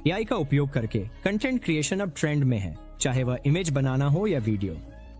AI का उपयोग करके कंटेंट क्रिएशन अब ट्रेंड में है, चाहे वह इमेज बनाना हो या वीडियो।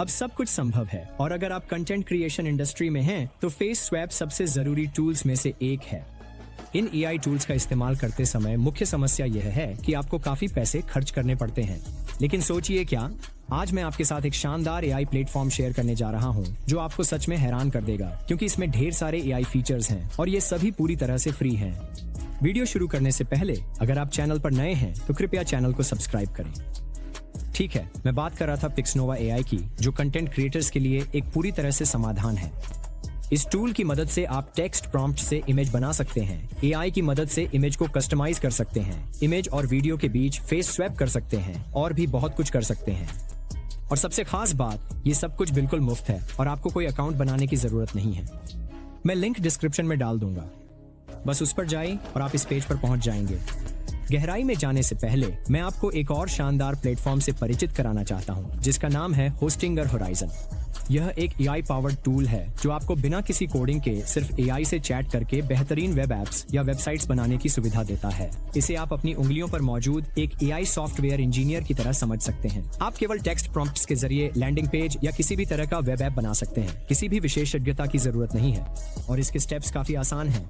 अब सब कुछ संभव है और अगर आप कंटेंट क्रिएशन इंडस्ट्री में हैं तो फेस स्वैप सबसे जरूरी टूल्स में से एक है। इन एआई टूल्स का इस्तेमाल करते समय मुख्य समस्या यह है कि आपको काफी पैसे खर्च करने पड़ते हैं। लेकिन सोचिए क्या, आज मैं आपके साथ एक शानदार एआई प्लेटफॉर्म शेयर करने जा रहा हूं जो आपको सच में हैरान कर देगा, क्योंकि इसमें ढेर सारे एआई फीचर्स हैं और ये सभी पूरी तरह से फ्री हैं। वीडियो शुरू करने से पहले अगर आप चैनल पर नए हैं तो कृपया चैनल को सब्सक्राइब करें। ठीक है, मैं बात कर रहा था पिक्सनोवा एआई की, जो कंटेंट क्रिएटर्स के लिए एक पूरी तरह से समाधान है। इस टूल की मदद से आप टेक्स्ट प्रॉम्प्ट से इमेज बना सकते हैं, एआई की मदद से इमेज को कस्टमाइज कर सकते हैं, इमेज और वीडियो के बीच फेस स्वैप कर सकते हैं और भी बहुत कुछ कर सकते हैं। और सबसे खास बात, ये सब कुछ बिल्कुल मुफ्त है और आपको कोई अकाउंट बनाने की जरूरत नहीं है। मैं लिंक डिस्क्रिप्शन में डाल दूंगा, बस उस पर जाएं और आप इस पेज पर पहुंच जाएंगे। गहराई में जाने से पहले मैं आपको एक और शानदार प्लेटफॉर्म से परिचित कराना चाहता हूं, जिसका नाम है होस्टिंगर होराइजन। यह एक एआई पावर्ड टूल है जो आपको बिना किसी कोडिंग के सिर्फ एआई से चैट करके बेहतरीन वेब एप्स या वेबसाइट्स बनाने की सुविधा देता है। इसे आप अपनी उंगलियों पर मौजूद एक एआई सॉफ्टवेयर इंजीनियर की तरह समझ सकते हैं। आप केवल टेक्स्ट प्रॉम्प्ट्स के जरिए लैंडिंग पेज या किसी भी तरह का वेब ऐप बना सकते हैं। किसी भी विशेषज्ञता की जरूरत नहीं है और इसके स्टेप्स काफी आसान हैं।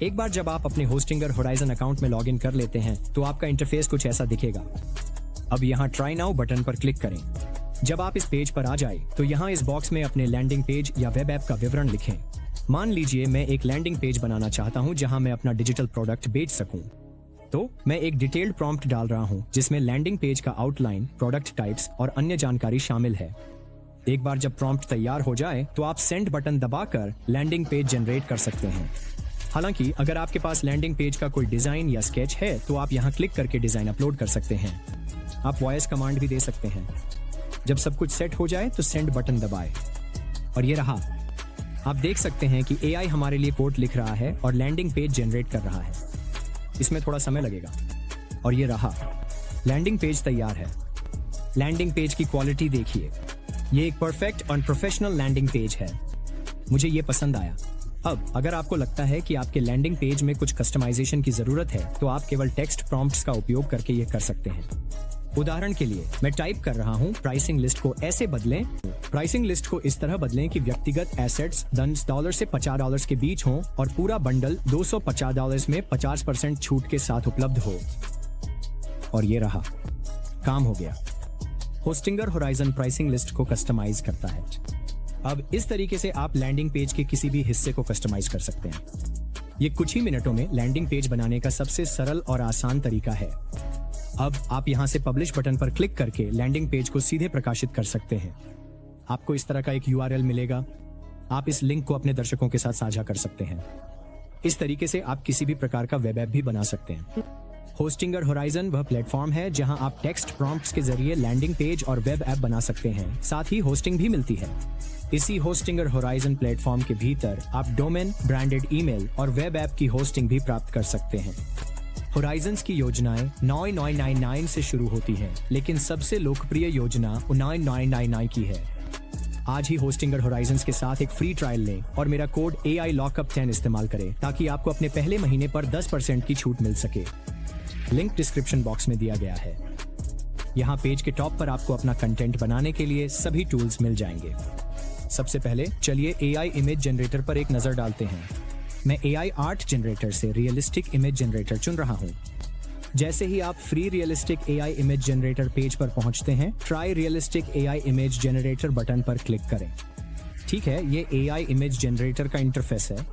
एक बार जब आप अपने होस्टिंगर होराइजन अकाउंट में लॉगिन कर लेते हैं तो आपका इंटरफेस कुछ ऐसा दिखेगा। अब यहाँ ट्राई नाउ बटन पर क्लिक करें। जब आप इस पेज पर आ जाए तो यहाँ इस बॉक्स में अपने लैंडिंग पेज या वेब ऐप का विवरण लिखें। मान लीजिए मैं एक लैंडिंग पेज बनाना चाहता हूँ जहाँ मैं अपना डिजिटल प्रोडक्ट बेच सकूँ। तो मैं एक डिटेल्ड प्रॉम्प्ट डाल रहा हूँ जिसमें लैंडिंग पेज का आउटलाइन, प्रोडक्ट टाइप्स और अन्य जानकारी शामिल है। एक बार जब प्रॉम्प्ट तैयार हो जाए तो आप सेंड बटन दबाकर लैंडिंग पेज जनरेट कर सकते हैं। हालांकि अगर आपके पास लैंडिंग पेज का कोई डिजाइन या स्केच है तो आप यहाँ क्लिक करके डिजाइन अपलोड कर सकते हैं। आप वॉइस कमांड भी दे सकते हैं। जब सब कुछ सेट हो जाए तो सेंड बटन दबाएं और ये रहा। आप देख सकते हैं कि एआई हमारे लिए कोड लिख रहा है और लैंडिंग पेज जनरेट कर रहा है। इसमें थोड़ा समय लगेगा और ये रहा, लैंडिंग पेज तैयार है। लैंडिंग पेज की क्वालिटी देखिए, ये एक परफेक्ट और प्रोफेशनल लैंडिंग पेज है। मुझे ये पसंद आया। अब अगर आपको लगता है कि आपके लैंडिंग पेज में कुछ कस्टमाइजेशन की जरूरत है तो आप केवल टेक्स्ट प्रॉम्प्ट्स का उपयोग करके ये कर सकते हैं। उदाहरण के लिए मैं टाइप कर रहा हूँ, प्राइसिंग लिस्ट को ऐसे बदलें। प्राइसिंग लिस्ट को इस तरह बदलें कि व्यक्तिगत एसेट्स $10 से $50 के बीच हों और पूरा बंडल $250 में 50% छूट के साथ उपलब्ध हो। और ये रहा, काम हो गया। होस्टिंगर होराइजन प्राइसिंग लिस्ट को कस्टमाइज करता है। अब इस तरीके से आप लैंडिंग पेज के किसी भी हिस्से को कस्टमाइज कर सकते हैं। ये कुछ ही मिनटों में लैंडिंग पेज बनाने का सबसे सरल और आसान तरीका है। अब आप यहां से पब्लिश बटन पर क्लिक करके लैंडिंग पेज को सीधे प्रकाशित कर सकते हैं। आपको इस तरह का एक URL मिलेगा। आप इस लिंक को अपने दर्शकों के साथ साझा कर सकते हैं। इस तरीके से आप किसी भी प्रकार का वेब ऐप भी बना सकते हैं। होस्टिंगर होराइजन वह प्लेटफॉर्म है जहां आप टेक्स्ट प्रॉम्प्ट्स के जरिए लैंडिंग पेज और वेब ऐप बना सकते हैं, साथ ही होस्टिंग भी मिलती है। इसी होस्टिंगर होराइजन प्लेटफॉर्म के भीतर आप डोमेन, ब्रांडेड ईमेल और वेब ऐप की होस्टिंग भी प्राप्त कर सकते हैं। होराइजन्स की योजनाएं 9999 से शुरू होती हैं, लेकिन सबसे लोकप्रिय योजना 9999 की है। आज ही होस्टिंगर होराइजन्स के साथ एक फ्री ट्रायल लें और मेरा कोड AI Lockup 10 इस्तेमाल करें ताकि आपको अपने पहले महीने पर 10% की छूट मिल सके। लिंक डिस्क्रिप्शन बॉक्स में दिया गया है। यहाँ पेज के टॉप पर आपको अपना कंटेंट बनाने के लिए सभी टूल्स मिल जाएंगे। सबसे पहले चलिए AI इमेज जनरेटर पर एक नजर डालते हैं। मैं AI आर्ट जनरेटर से रियलिस्टिक इमेज जनरेटर चुन रहा हूँ। जैसे ही आप free realistic AI image generator page पर पहुंचते हैं, try realistic AI image generator button पर क्लिक करें। ठीक है, ये AI इमेज जनरेटर का इंटरफेस है।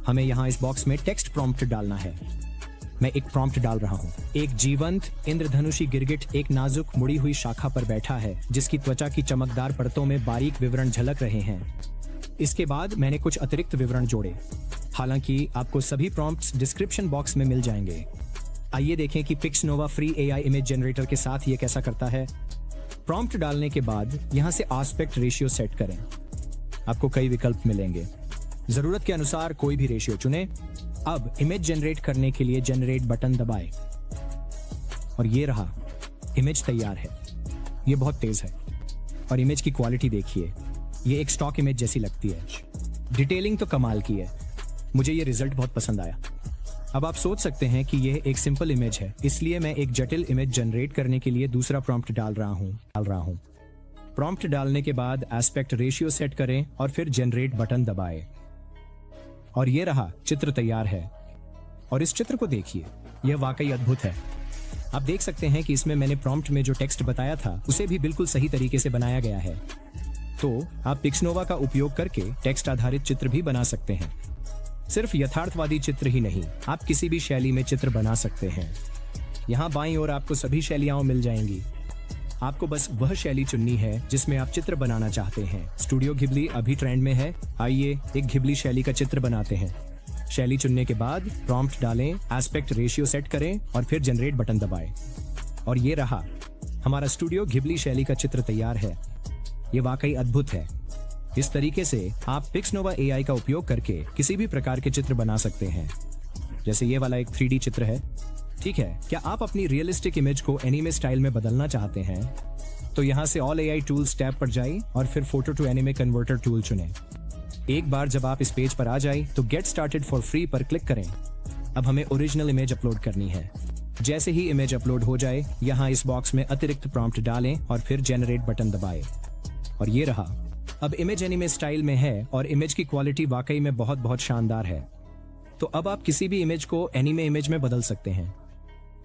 हमें यहाँ इस बॉक्स में टेक्स्ट प्रॉम्प्ट डालना है। मैं एक प्रॉम्प्ट डाल रहा हूँ। एक जीवंत इंद्रधनुषी गिरगिट एक नाजुक मुड़ी हुई शाखा पर बैठा है, जिसकी त्वचा की चमकदार परतों में बारीक विवरण झलक रहे हैं। इसके बाद मैंने कुछ अतिरिक्त विवरण जोड़े। हालांकि आपको सभी प्रॉम्प्ट्स डिस्क्रिप्शन बॉक्स में मिल जाएंगे। आइए देखें कि पिक्सनोवा फ्री AI इमेज जनरेटर के साथ ये कैसा करता है। प्रॉम्प्ट डालने के बाद यहाँ से आस्पेक्ट रेशियो सेट करें। आपको कई विकल्प मिलेंगे, जरूरत के अनुसार कोई भी रेशियो चुनें। अब इमेज जनरेट करने के लिए जनरेट बटन दबाएं और ये रहा, इमेज तैयार है। ये बहुत तेज है और इमेज की क्वालिटी देखिए, ये एक स्टॉक इमेज जैसी लगती है। डिटेलिंग तो कमाल की है। मुझे ये रिजल्ट बहुत पसंद आया। अब आप सोच सकते हैं कि यह एक सिंपल इमेज है, इसलिए मैं एक जटिल इमेज जनरेट करने के लिए दूसरा प्रॉम्प्ट डाल रहा हूं। प्रॉम्प्ट डालने के बाद एस्पेक्ट रेशियो सेट करें और फिर जनरेट बटन दबाएं। और ये रहा, चित्र तैयार है। और इस चित्र को देखिए, यह वाकई अद्भुत है। आप देख सकते हैं कि इसमें मैंने प्रॉम्प्ट में जो टेक्स्ट बताया था उसे भी बिल्कुल सही तरीके से बनाया गया है। तो आप पिक्सनोवा का उपयोग करके टेक्स्ट आधारित चित्र भी बना सकते हैं। सिर्फ यथार्थवादी चित्र ही नहीं, आप किसी भी शैली में चित्र बना सकते हैं। यहाँ बाईं ओर आपको सभी शैलियां मिल जाएंगी। आपको बस वह शैली चुननी है जिसमें आप चित्र बनाना चाहते हैं। स्टूडियो घिबली अभी ट्रेंड में है। आइए एक घिबली शैली का चित्र बनाते हैं। शैली चुनने के बाद प्रॉम्प्ट डालें, एस्पेक्ट रेशियो सेट करें और फिर जनरेट बटन दबाएं। और ये रहा, हमारा स्टूडियो घिबली शैली का चित्र तैयार है। ये वाकई अद्भुत है। इस तरीके से आप पिक्सनोवा AI का उपयोग करके किसी भी प्रकार के चित्र बना सकते हैं। जैसे ये वाला एक 3D चित्र है। ठीक है, क्या आप अपनी रियलिस्टिक इमेज को एनीमे स्टाइल में बदलना चाहते हैं? तो यहाँ से ऑल AI टूल्स टैब पर जाइए और फिर photo to anime converter tool चुनें। एक बार जब आप इस पेज पर आ जाए तो गेट स्टार्टेड फॉर फ्री पर क्लिक करें। अब हमें ओरिजिनल इमेज अपलोड करनी है। जैसे ही इमेज अपलोड हो जाए, यहाँ इस बॉक्स में अतिरिक्त प्रॉम्प्ट डालें और फिर जनरेट बटन दबाएं। और ये रहा, अब इमेज एनीमे स्टाइल में है और इमेज की क्वालिटी वाकई में बहुत शानदार है। तो अब आप किसी भी इमेज को एनीमे इमेज में बदल सकते हैं।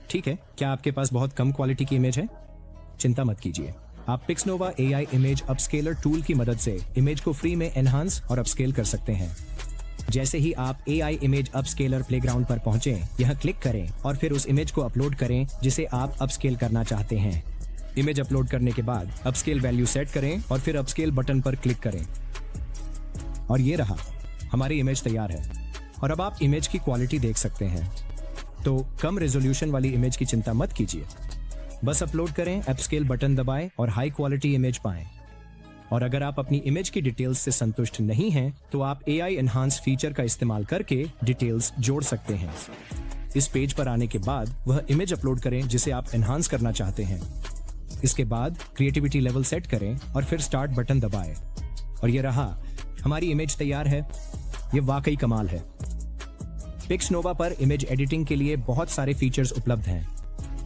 ठीक है, क्या आपके पास बहुत कम क्वालिटी की इमेज है? चिंता मत कीजिए, आप पिक्सनोवा AI इमेज अपस्केलर टूल की मदद से इमेज को फ्री में एनहांस और अपस्केल कर सकते हैं। जैसे ही आप AI इमेज अपस्केलर प्लेग्राउंड पर पहुंचे, यहां क्लिक करें और फिर उस इमेज को अपलोड करें जिसे आप अपस्केल करना चाहते हैं। इमेज अपलोड करने के बाद अपस्केल वैल्यू सेट करें और फिर अपस्केल बटन पर क्लिक करें। और ये रहा, हमारी इमेज तैयार है। और अब आप इमेज की क्वालिटी देख सकते हैं। तो कम रेजोल्यूशन वाली इमेज की चिंता मत कीजिए, बस अपलोड करें, अपस्केल बटन दबाएं और हाई क्वालिटी इमेज पाएं। और अगर आप अपनी इमेज की डिटेल्स से संतुष्ट नहीं हैं, तो आप AI एनहांस फीचर का इस्तेमाल करके डिटेल्स जोड़ सकते हैं। इस पेज पर आने के बाद वह इमेज अपलोड करें जिसे आप एनहांस करना चाहते हैं। इसके बाद क्रिएटिविटी लेवल सेट करें और फिर स्टार्ट बटन दबाएं। और ये रहा, हमारी इमेज तैयार है। ये वाकई कमाल है। पिक्सनोवा पर इमेज एडिटिंग के लिए बहुत सारे फीचर्स उपलब्ध हैं।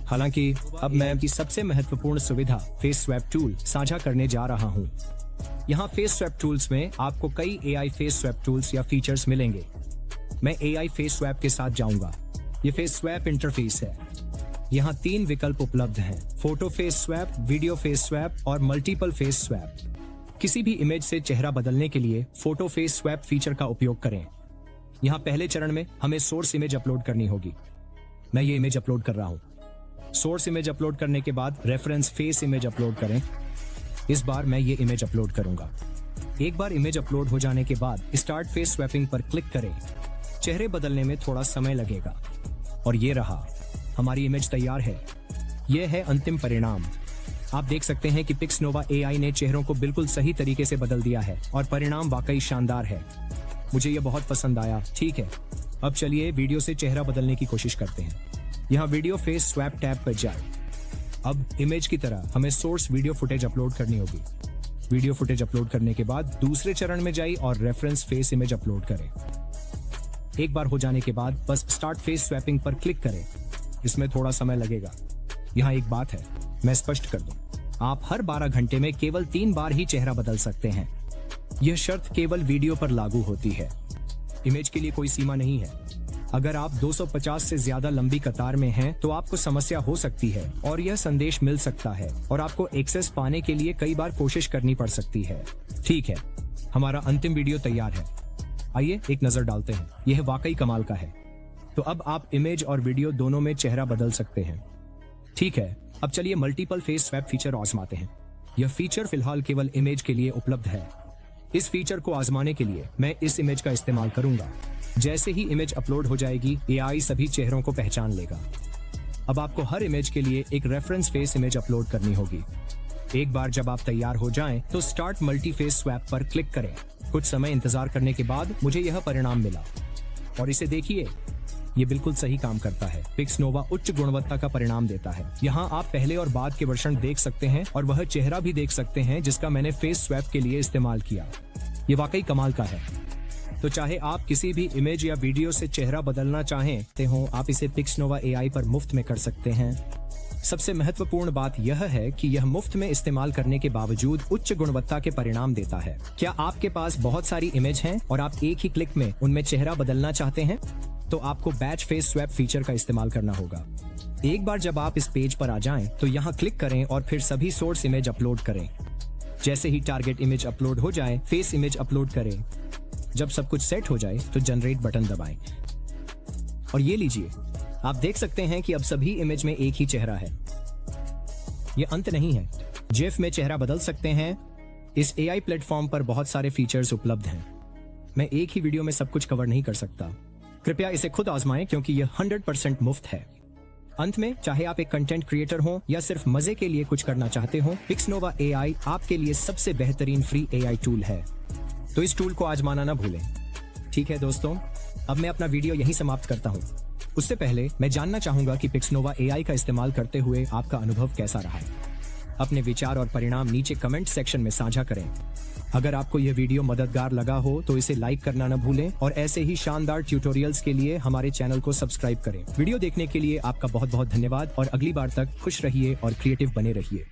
हालांकि अब मैं की सबसे महत्वपूर्ण सुविधा फेस स्वैप टूल साझा करने जा रहा हूं। यहाँ फेस स्वैप टूल्स में आपको कई AI फेस स्वैप टूल्स या फीचर्स मिलेंगे। मैं AI फेस स्वैप के साथ जाऊंगा। ये फेस स्वैप इंटरफेस है। यहाँ 3 विकल्प उपलब्ध हैं: photo face swap, video face swap और मल्टीपल फेस स्वैप। किसी भी इमेज से चेहरा बदलने के लिए फोटो फेस स्वैप फीचर का उपयोग करें। यहाँ पहले चरण में हमें सोर्स इमेज अपलोड करनी होगी। मैं ये इमेज अपलोड कर रहा हूँ। सोर्स इमेज अपलोड करने के बाद रेफरेंस फेस इमेज अपलोड करें। इस बार मैं ये इमेज अपलोड करूंगा। एक बार इमेज अपलोड हो जाने के बाद स्टार्ट फेस स्वैपिंग पर क्लिक करें। चेहरे बदलने में थोड़ा समय लगेगा। और ये रहा, हमारी इमेज तैयार है। यह है अंतिम परिणाम। आप देख सकते हैं कि पिक्सनोवा AI ने चेहरों को बिल्कुल सही तरीके से बदल दिया है और परिणाम वाकई शानदार है। मुझे यह बहुत पसंद आया। ठीक है, अब चलिए वीडियो से चेहरा बदलने की कोशिश करते हैं। यहाँ वीडियो फेस स्वैप टैब पर जाए। अब इमेज की तरह हमें सोर्स वीडियो फुटेज अपलोड करनी होगी। वीडियो फुटेज अपलोड करने के बाद दूसरे चरण में जाइए और रेफरेंस फेस इमेज अपलोड करें। एक बार हो जाने के बाद बस स्टार्ट फेस स्वैपिंग पर क्लिक करें। इसमें थोड़ा समय लगेगा। यहाँ एक बात है, मैं स्पष्ट कर दूं, आप हर 12 घंटे में केवल 3 बार ही चेहरा बदल सकते हैं। यह शर्त केवल वीडियो पर लागू होती है। इमेज के लिए कोई सीमा नहीं है। अगर आप 250 से ज्यादा लंबी कतार में हैं, तो आपको समस्या हो सकती है और यह संदेश मिल सकता है और आपको एक्सेस पाने के लिए कई बार कोशिश करनी पड़ सकती है। ठीक है, हमारा अंतिम वीडियो तैयार है। आइए एक नजर डालते हैं। यह वाकई कमाल का है। तो अब आप इमेज और वीडियो दोनों में चेहरा बदल सकते हैं। ठीक है, अब चलिए मल्टीपल फेस स्वैप फीचर आजमाते हैं। यह फीचर फिलहाल केवल इमेज के लिए उपलब्ध है। इस फीचर को आजमाने के लिए मैं इस इमेज का इस्तेमाल करूंगा। जैसे ही इमेज अपलोड हो जाएगी, AI सभी चेहरों को पहचान लेगा। अब आपको हर इमेज के लिए एक रेफरेंस फेस इमेज अपलोड करनी होगी। एक बार जब आप तैयार हो जाएं, तो स्टार्ट मल्टी फेस स्वैप पर क्लिक करें। कुछ समय इंतजार करने के बाद मुझे यह परिणाम मिला और इसे देखिए, ये बिल्कुल सही काम करता है। पिक्सनोवा उच्च गुणवत्ता का परिणाम देता है। यहाँ आप पहले और बाद के वर्षन देख सकते हैं और वह चेहरा भी देख सकते हैं जिसका मैंने फेस स्वैप के लिए इस्तेमाल किया। ये वाकई कमाल का है। तो चाहे आप किसी भी इमेज या वीडियो से चेहरा बदलना चाहते हो, आप इसे पिक्सनोवा AI पर मुफ्त में कर सकते हैं। सबसे महत्वपूर्ण बात यह है कि यह मुफ्त में इस्तेमाल करने के बावजूद उच्च गुणवत्ता के परिणाम देता है। क्या आपके पास बहुत सारी इमेज हैं और आप एक ही क्लिक में उनमें चेहरा बदलना चाहते हैं? तो आपको बैच फेस स्वैप फीचर का इस्तेमाल करना होगा। एक बार जब आप इस पेज पर आ जाएं, तो यहाँ क्लिक करें और फिर सभी सोर्स इमेज अपलोड करें। जैसे ही टारगेट इमेज अपलोड हो जाए, फेस इमेज अपलोड करें। जब सब कुछ सेट हो जाए तो जनरेट बटन दबाएं। और ये लीजिए, आप देख सकते हैं कि अब सभी इमेज में एक ही चेहरा है। ये अंत नहीं है, जिफ में चेहरा बदल सकते हैं। इस AI प्लेटफॉर्म पर बहुत सारे फीचर्स उपलब्ध हैं। मैं एक ही वीडियो में सब कुछ कवर नहीं कर सकता। कृपया इसे खुद आजमाएं क्योंकि यह 100% मुफ्त है। अंत में, चाहे आप एक कंटेंट क्रिएटर हो या सिर्फ मजे के लिए कुछ करना चाहते हो, पिक्सनोवा AI आपके लिए सबसे बेहतरीन फ्री AI टूल है। तो इस टूल को आजमाना ना भूलें। ठीक है दोस्तों, अब मैं अपना वीडियो यहीं समाप्त करता हूँ। उससे पहले मैं जानना चाहूंगा कि पिक्सनोवा AI का इस्तेमाल करते हुए आपका अनुभव कैसा रहा। अपने विचार और परिणाम नीचे कमेंट सेक्शन में साझा करें। अगर आपको यह वीडियो मददगार लगा हो तो इसे लाइक करना न भूलें और ऐसे ही शानदार ट्यूटोरियल्स के लिए हमारे चैनल को सब्सक्राइब करें। वीडियो देखने के लिए आपका बहुत बहुत धन्यवाद और अगली बार तक खुश रहिए और क्रिएटिव बने रहिए।